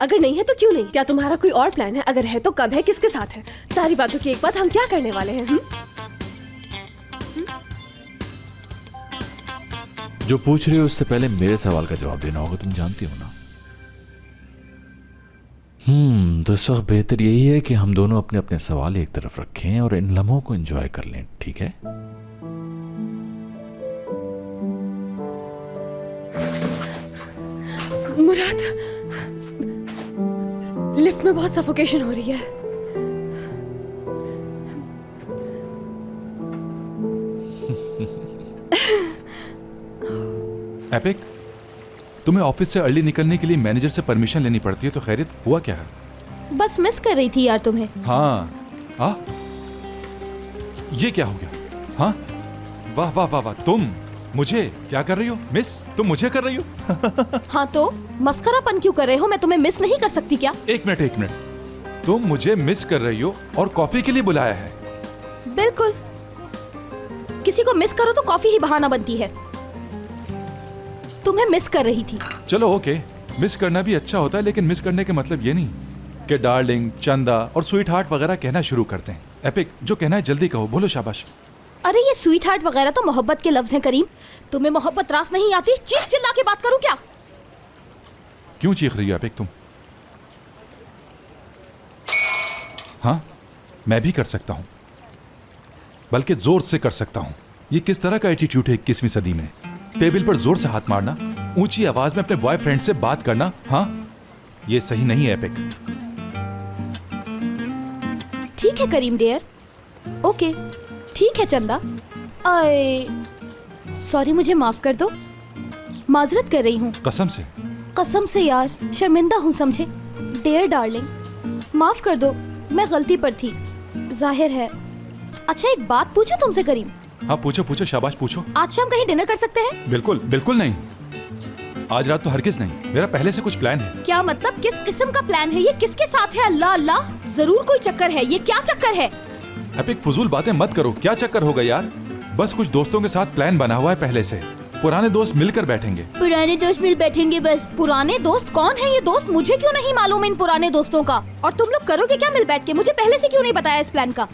अगर नहीं है तो क्यों नहीं? क्या तुम्हारा कोई और प्लान है? अगर है तो कब है, किसके साथ है? सारी बातों की एक बात, हम क्या करने वाले हैं? जो पूछ रही हो उससे पहले मेरे सवाल का जवाब देना होगा, तुम जानती हो ना। तो इस वक्त बेहतर यही है कि हम दोनों अपने अपने सवाल एक तरफ रखें और इन लम्हों को एंजॉय कर लें, ठीक है? मुराद, लिफ्ट में बहुत सफोकेशन हो रही है। एपिक, तुम्हें ऑफिस से अर्ली निकलने के लिए मैनेजर से परमिशन लेनी पड़ती है, तो खैरियत हुआ क्या है? बस मिस कर रही थी यार तुम्हें। हाँ, ये क्या हो गया? हाँ, वाह वाह वाह वाह, तुम मुझे क्या कर रही हो? मिस तुम मुझे कर रही हो? हाँ तो मस्करापन क्यों कर रहे हो? मैं तुम्हें मिस नहीं कर सकती क्या? एक मिनट, तुम मुझे मिस कर रही हो और कॉफी के लिए बुलाया है? बिल्कुल, किसी को मिस करो तो कॉफी ही बहाना बनती है। तुम्हें मिस कर रही थी। चलो ओके, मिस करना भी अच्छा होता है, लेकिन मिस करने का मतलब ये नहीं कि डार्लिंग, चंदा और स्वीट हार्ट वगैरह कहना शुरू करते हैं। एपिक, जो कहना है जल्दी कहो, बोलो, शाबाश। अरे ये स्वीट हार्ट वगैरह तो मोहब्बत के लफ्ज हैं करीम। तुम्हें मोहब्बत रास नहीं आती? चीख चिल्ला के बात करूं क्या? क्यों चीख रही हो एपिक तुम? हाँ, मैं भी कर सकता हूं, बल्कि जोर से कर सकता हूं। ये किस तरह का एटीट्यूड है 21वीं सदी में? टेबल पर जोर से हाथ मारना, ऊंची आवाज में अपने बॉयफ्रेंड से बात करना, हाँ, ये सही नहीं है एपिक। ठीक है करीम डियर, ओके ठीक है चंदा। सॉरी, मुझे माफ कर दो, माजरत कर रही हूँ। कसम से? कसम से यार, शर्मिंदा हूँ समझे। डियर डार्लिंग, माफ कर दो, मैं गलती पर थी, जाहिर है। अच्छा एक बात पूछूं तुमसे करीम? हाँ पूछो पूछो, शाबाश पूछो। आज शाम कहीं डिनर कर सकते हैं? बिल्कुल बिल्कुल नहीं, आज रात तो हरगिज नहीं। मेरा पहले से कुछ प्लान है। क्या मतलब? किस किस्म का प्लान है ये? किसके साथ है? अल्लाह अल्लाह, जरूर कोई चक्कर है। ये क्या चक्कर है? एपिक, फजूल बातें मत करो। क्या चक्कर होगा यार? बस कुछ दोस्तों के साथ प्लान बना हुआ है पहले से। पुराने दोस्त मिलकर बैठेंगे। पुराने दोस्त मिल बैठेंगे बस? पुराने दोस्त? कौन है ये दोस्त? मुझे क्यों नहीं मालूम इन पुराने दोस्तों का? और तुम लोग करोगे क्या मिल बैठ के? मुझे पहले से क्यों नहीं बताया इस प्लान का?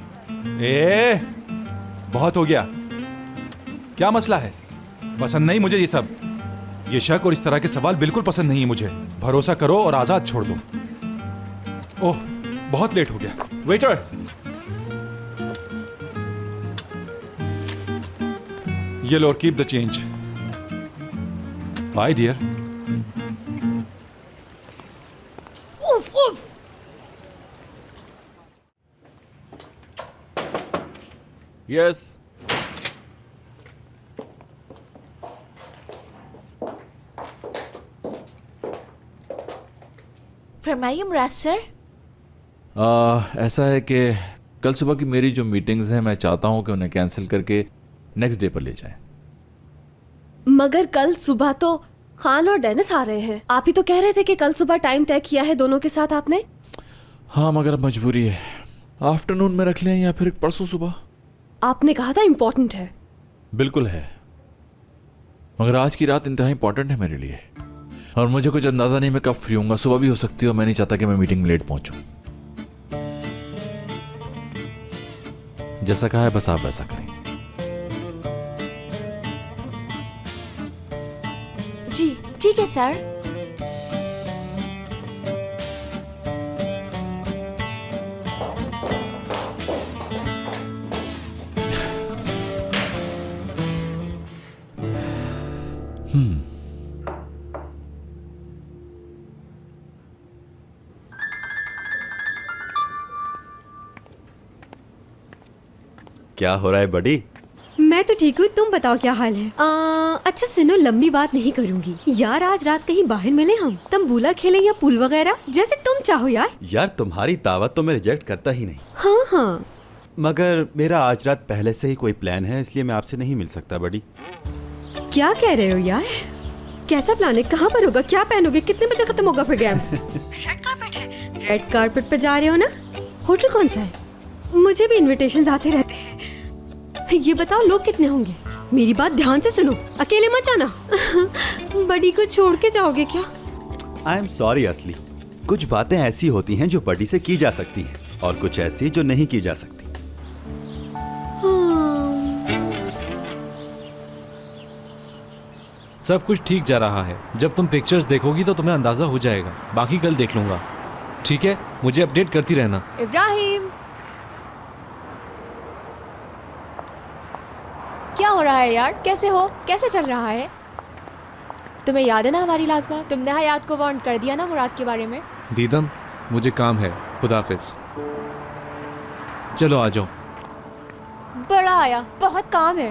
बहुत हो गया। क्या मसला है? पसंद नहीं मुझे ये सब। ये शक और इस तरह के सवाल बिल्कुल पसंद नहीं है मुझे। भरोसा करो और आजाद छोड़ दो। ओह, बहुत लेट हो गया। वेटर, ये लो, keep the change. Bye dear. उफ उफ। यस। फरमाइए मुराद सर। ऐसा है कि कल सुबह की मेरी जो मीटिंग्स हैं, मैं चाहता हूं कि उन्हें कैंसिल करके नेक्स्ट डे पर ले जाएं। मगर कल सुबह तो खान और डेनिस आ रहे हैं। आप ही तो कह रहे थे कि कल सुबह टाइम तय किया है दोनों के साथ आपने। हाँ, मगर अब मजबूरी है। आफ्टरनून में रख लें या फिर परसों सुबह? आपने कहा था इम्पोर्टेंट है। बिल्कुल है, मगर आज की रात इंतहा इंपॉर्टेंट है मेरे लिए, और मुझे कुछ अंदाजा नहीं मैं कब फ्री हूँगा। सुबह भी हो सकती है, मैं नहीं चाहता कि मैं मीटिंग में लेट पहुंचूं। जैसा कहा है बस आप वैसा करें। जी ठीक है सर। क्या हो रहा है बडी? मैं तो ठीक हूँ, तुम बताओ क्या हाल है? अच्छा सुनो, लंबी बात नहीं करूंगी यार। आज रात कहीं बाहर मिले हम, तंबूला खेलें या पूल वगैरह, जैसे तुम चाहो यार। यार तुम्हारी दावत तो मैं रिजेक्ट करता ही नहीं। हाँ हाँ, मगर मेरा आज रात पहले से ही कोई प्लान है, इसलिए मैं आपसे नहीं मिल सकता बडी। क्या कह रहे हो यार? कैसा प्लान है? कहाँ पर होगा? क्या पहनोगे? कितने बजे खत्म होगा प्रोग्राम? रेड कारपेट है। रेड कारपेट पे जा रहे हो ना? होटल कौन सा है? मुझे भी इनविटेशंस आते रहते हैं। ये बताओ लोग कितने होंगे? मेरी बात ध्यान से सुनो, अकेले मत जाना। बड़ी को छोड़ के जाओगे क्या? आई एम सॉरी असली, कुछ बातें ऐसी होती हैं जो बडी से की जा सकती हैं और कुछ ऐसी जो नहीं की जा सकती। सब कुछ ठीक जा रहा है। जब तुम पिक्चर्स देखोगी तो तुम्हें अंदाजा हो जाएगा। बाकी कल देख लूंगा। ठीक है, मुझे अपडेट करती रहना। इब्राहिम, क्या हो रहा है यार? कैसे हो? कैसे चल रहा है? तुम्हें याद है ना हमारी लाजमा? तुमने हयात को वार्न कर दिया ना मुराद के बारे में। दीदम, मुझे काम है। खुदाफिज। चलो आ जाओ। बड़ा आया, बहुत काम है।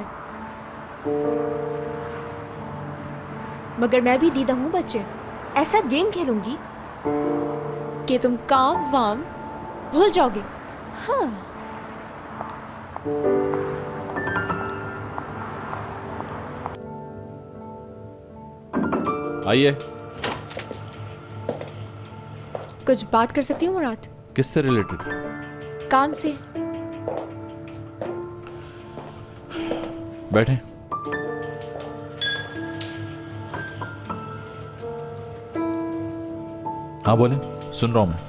मगर मैं भी दीदा हूँ बच्चे। ऐसा गेम खेलूंगी कि तुम काम वाम भूल जाओगे। हाँ। आइए। कुछ बात कर सकती हूँ मुराद? किससे रिलेटेड? काम से। बैठे। हाँ बोले, सुन रहा हूं मैं।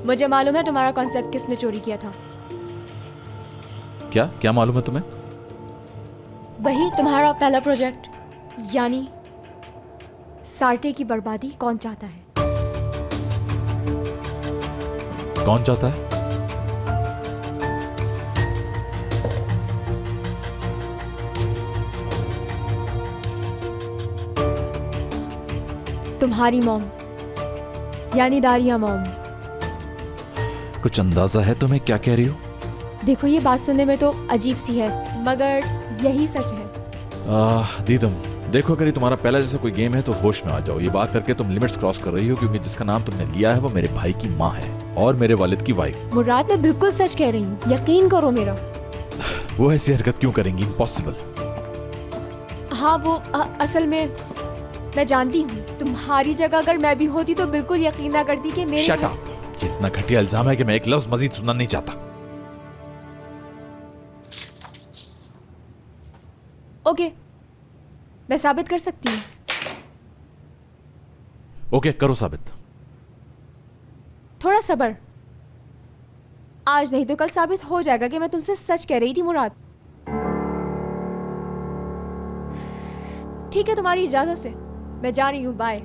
मुझे मालूम है तुम्हारा कॉन्सेप्ट किसने चोरी किया था। क्या क्या मालूम है तुम्हें? वही तुम्हारा पहला प्रोजेक्ट, यानी सार्टे की बर्बादी कौन चाहता है? कौन चाहता है? तुम्हारी मॉम, यानी दारिया मॉम। कुछ अंदाजा है तुम्हें क्या कह रही हो? देखो, ये बात सुनने में तो अजीब सी है, मगर यही सच है। दीदम, देखो अगर ये तुम्हारा पहला जैसा कोई गेम है तो होश में आ जाओ। ये बात करके तुम लिमिट्स क्रॉस कर रही हो, क्योंकि जिसका नाम तुमने लिया है वो मेरे भाई की माँ है और मेरे वालिद की वाइफ। मुराद, मैं बिल्कुल सच कह रही हूँ, यकीन करो मेरा। वो ऐसी हरकत क्यों करेंगी? इम्पॉसिबल। हाँ, वो असल में मैं जानती हूँ। तुम्हारी जगह अगर मैं भी होती तो बिल्कुल यकीन ना करती कि मेरे शट अप। ये इतना घटिया इल्जाम है कि मैं एक लफ्ज मजीद सुनना नहीं चाहता। ओके, मैं साबित कर सकती हूँ। ओके, करो साबित। थोड़ा सब्र। आज नहीं तो कल साबित हो जाएगा कि मैं तुमसे सच कह रही थी मुराद। ठीक है, तुम्हारी इजाजत से मैं जा रही हूँ। बाय।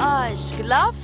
Aşk, laf